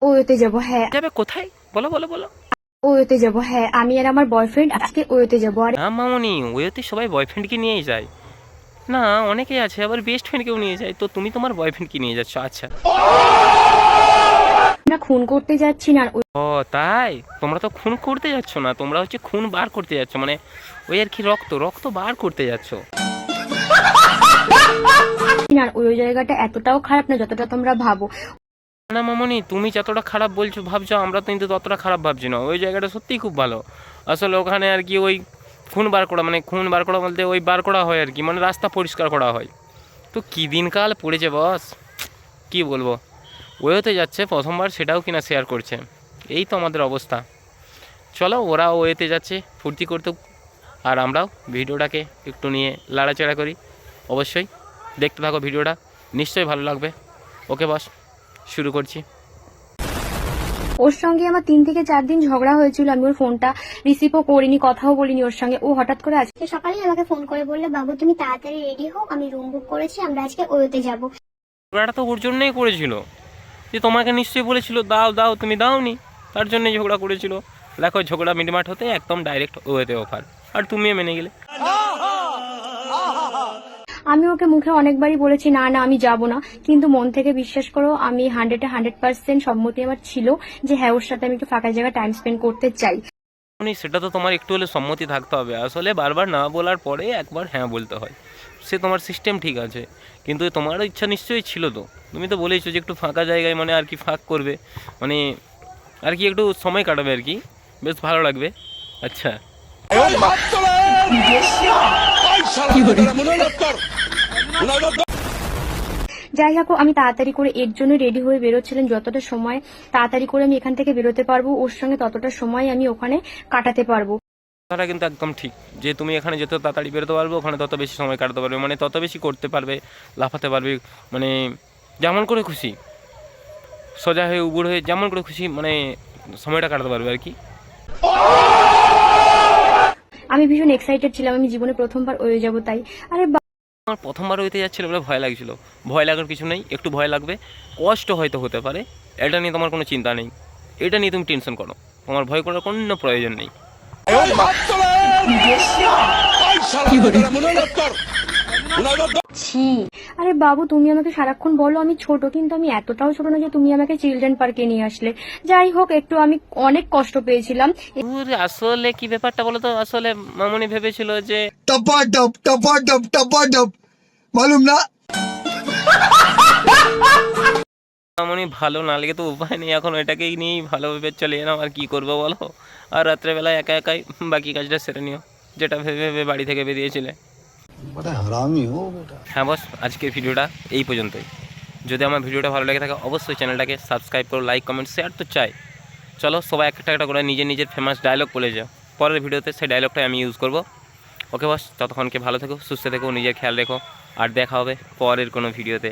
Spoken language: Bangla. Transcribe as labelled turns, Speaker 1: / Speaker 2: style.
Speaker 1: ওয়োতে যাব। হ্যাঁ।
Speaker 2: যাবে কোথায়? বলো বলো বলো।
Speaker 1: ওয়োতে যাব। হ্যাঁ, আমি আর আমার বয়ফ্রেন্ড আজকে ওয়োতে যাব। আর
Speaker 2: না মামনি, ওয়েতে সবাই বয়ফ্রেন্ডকে নিয়েই যায় না, অনেকেই আছে আবার বেস্ট ফ্রেন্ডকেও নিয়ে যায়, তো তুমি তোমার বয়ফ্রেন্ডকে নিয়ে যাচ্ছ? আচ্ছা।
Speaker 1: আমরা খুন করতে যাচ্ছি না, আর
Speaker 2: ও তাই? তোমরা তো খুন করতে যাচ্ছ না, তোমরা হচ্ছে খুন বার করতে যাচ্ছ, মানে ওই আর কি রক্ত রক্ত বার করতে যাচ্ছ।
Speaker 1: ওই জায়গাটা এতটাও খারাপ না যতটা তোমরা ভাবো।
Speaker 2: না মামনি, তুমি যতটা খারাপ বলছো ভাবছো, আমরা তো কিন্তু ততটা খারাপ ভাবছি না, ওই জায়গাটা সত্যিই খুব ভালো। আসলে ওখানে আর কি ওই খুন বার করা, মানে খুন বার করা বলতে ওই বার করা হয় আর কি, মানে রাস্তা পরিষ্কার করা হয়। তো কী দিনকাল পড়েছে বস, কি বলবো। ওয়েতে যাচ্ছে প্রথমবার, সেটাও কিনা শেয়ার করছে, এই তো আমাদের অবস্থা। চলো, ওরা ওয়েতে যাচ্ছে ফুর্তি করতে, আর আমরাও ভিডিওটাকে একটু নিয়ে লাড়াচাড়া করি। অবশ্যই দেখতে থাকো ভিডিওটা, নিশ্চয়ই ভালো লাগবে। ওকে বস, শুরু করছি।
Speaker 1: ওর সঙ্গে আমার 3 থেকে 4 দিন ঝগড়া হয়েছিল, আমি ওর ফোনটা রিসিভও করিনি, কথাও বলিনি ওর সঙ্গে। ও হঠাৎ করে আজকে
Speaker 3: সকালে আমাকে ফোন করে বললো, বাবু তুমি তাড়াতাড়ি রেডি হও, আমি রুম বুক করেছি, আমরা আজকে ওয়োতে যাব।
Speaker 2: ঝগড়াটা তো ওর জন্যই করেছিল, যে তোমাকে নিশ্চয়ই বলেছিল দাও দাও, তুমি দাওনি, তার জন্যই ঝগড়া করেছিল। দেখো, ঝগড়া মিটমাট হতে একদম ডাইরেক্ট ওয়েতে অফার, আর তুমিও মেনে গেলে।
Speaker 1: আমি ওকে মুখে অনেকবারই বলেছি না না আমি যাব না, কিন্তু মন থেকে বিশ্বাস করো আমি 100% সম্মতি আমার ছিল যে হ্যাঁ ওর সাথে আমি একটু ফাঁকা জায়গায় টাইম স্পেন্ড করতে চাই।
Speaker 2: সেটা তো তোমার একটু হলে সম্মতি থাকতে হবে, আসলে বারবার না বলার পরে একবার হ্যাঁ বলতে হয়, সে তোমার সিস্টেম ঠিক আছে, কিন্তু তোমার ইচ্ছা নিশ্চয়ই ছিল। তো তুমি তো বলেইছো যে একটু ফাঁকা জায়গায়, মানে আর কি ফাঁক করবে, মানে আর কি একটু সময় কাটাবে আর কি, বেশ ভালো লাগবে। আচ্ছা।
Speaker 1: যাই হোক, আমি তাড়াতাড়ি করে এর জন্য রেডি হয়ে বেরোচ্ছিলাম, যতটা সময় তাড়াতাড়ি করে আমি এখান থেকে বেরোতে পারবো ওর সঙ্গে ততটা সময় আমি ওখানে কাটাতে পারবো।
Speaker 2: কথাটা কিন্তু একদম ঠিক, যে তুমি এখানে যত তাড়াতাড়ি বেরোতে পারবে ওখানে তত বেশি সময় কাটাতে পারবে, মানে তত বেশি করতে পারবে, লাফাতে পারবে, মানে যেমন করে খুশি, সোজা হয়ে উবুড় হয়ে যেমন করে খুশি, মানে সময়টা কাটাতে পারবে আর কি।
Speaker 1: আমি ভীষণ এক্সাইটেড ছিলাম, আমি জীবনে প্রথমবার ওয়ে যাবো তাই। আরে
Speaker 2: আমার প্রথমবার হইতে যাচ্ছিল বলে ভয় লাগছিল, ভয় লাগার কিছু নেই, একটু ভয় লাগবে, কষ্ট হয়তো হতে পারে, এটা নিয়ে তোমার কোনো চিন্তা নেই, এটা নিয়ে তুমি টেনশন করো, তোমার ভয় করার কোনো প্রয়োজন নেই।
Speaker 1: আরে বাবু, তুমি আমাকে সারাক্ষণ বলো আমি ছোট, কিন্তু আমি এতটাও ছোট না যে তুমি আমাকে চিলড্রেন পার্কে নিয়ে আসলে। যাই হোক, একটু আমি অনেক কষ্ট পেয়েছিলাম।
Speaker 2: আসলে কি ব্যাপারটা বলো তো, আসলে মামনি ভেবেছিল যে
Speaker 4: टपाटप टपाटप टपाटप मालूम ना।
Speaker 2: মামনি ভালো না লেগে তো উপায় নেই, এখন এটাকেই নিয়েই ভালো ভেবে চলে এলাম, আর কি করবো বলো। আর রাত্রেবেলায় একা একাই বাকি কাজটা সেরে নিও, যেটা ভেবে ভেবে বাড়ি থেকে বেরিয়েছিলে। হ্যাঁ বস, আজকের ভিডিওটা এই পর্যন্তই। যদি আমার ভিডিওটা ভালো লেগে থাকে অবশ্যই চ্যানেলটাকে সাবস্ক্রাইব করো, লাইক কমেন্ট শেয়ার তো চাই। চলো সবাই একটা একটা করে নিজের নিজের ফেমাস ডায়লগ বলে যাও, পরের ভিডিওতে সেই ডায়লগটাই আমি ইউজ করব। ওকে বস, ততক্ষণকে ভালো থেকো, সুস্থ থেকো, নিজের খেয়াল রেখো, আর দেখা হবে পরের কোনো ভিডিওতে।